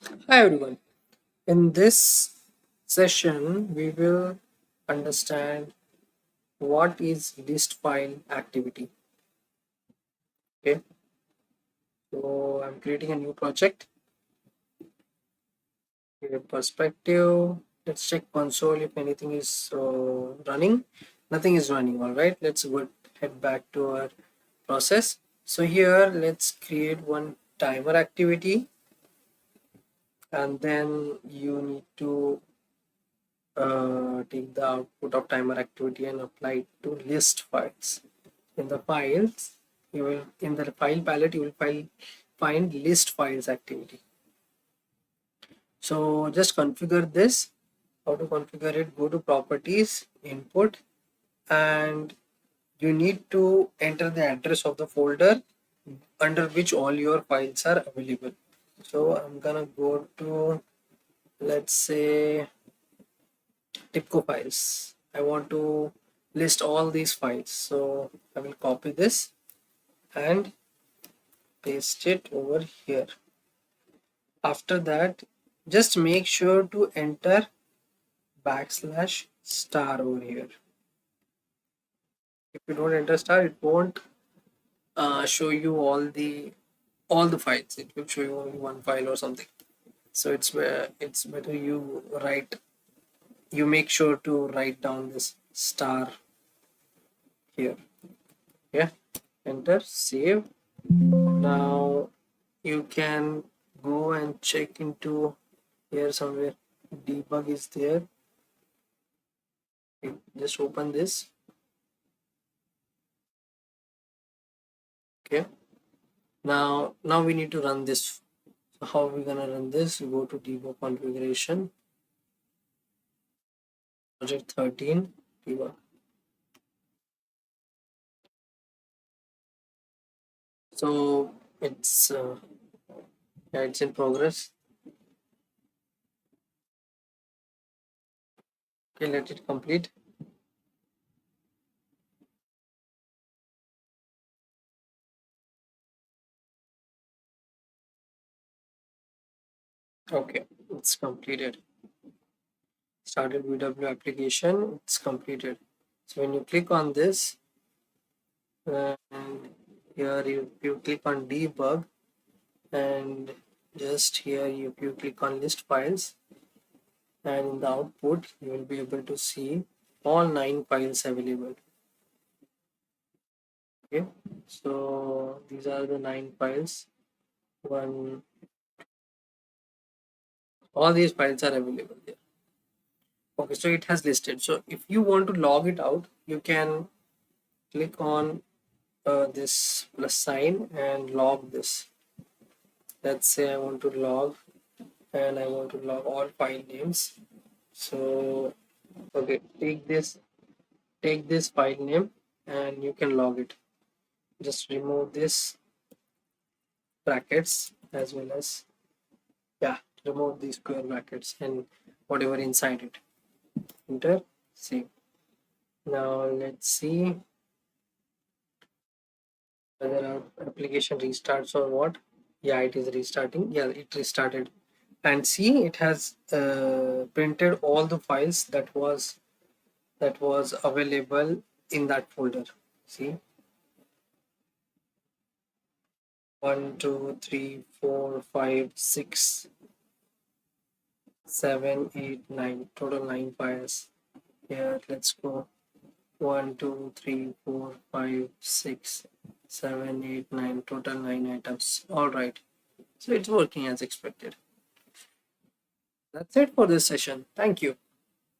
Hi everyone. In this session, we will understand what is list file activity. Okay, so I'm creating a new project. Give a perspective. Let's check console if anything is running. Nothing is running. All right. Let's go head back to our process. So here, let's create one timer activity, and then you need to take the output of timer activity and apply it to list files. In the files, you will in the file palette you will find list files activity. So just configure this. How to configure it? Go to properties, input, and you need to enter the address of the folder under which all your files are available. So I'm gonna go to, let's say, Tibco files. I want to list all these files, so I will copy this and paste it over here. After that, just make sure to enter backslash star over here. If you don't enter star, it won't show you all the files. It will show you only one file or something. So it's better you make sure to write down this star here. Yeah, enter, save. Now you can go and check into here somewhere. Debug is there. Just open this. Okay. Now we need to run this. So how are we gonna run this? Go to debug configuration, project 13, debug. So it's in progress. Okay, let it complete. Okay, it's completed. Started BW application, it's completed. So when you click on this, and here you click on debug, and just here if you click on list files, and in the output you will be able to see all 9 files available. Okay, so these are the 9 files. One, all these files are available there. Okay, so it has listed. So if you want to log it out, you can click on this plus sign and log this. Let's say I want to log, and I want to log all file names. So okay, take this file name and you can log it. Just remove this brackets, as well as, yeah, remove these square brackets and whatever inside it. Enter, save. Now let's see whether our application restarts or what. Yeah, it is restarting. Yeah, it restarted. And see, it has printed all the files that was available in that folder. See, 1 2 3 4 5 6 7 8 9, total 9 files. Here, let's go. 1 2 3 4 5 6 7 8 9, total 9 items. All right, so it's working as expected. That's it for this session. Thank you.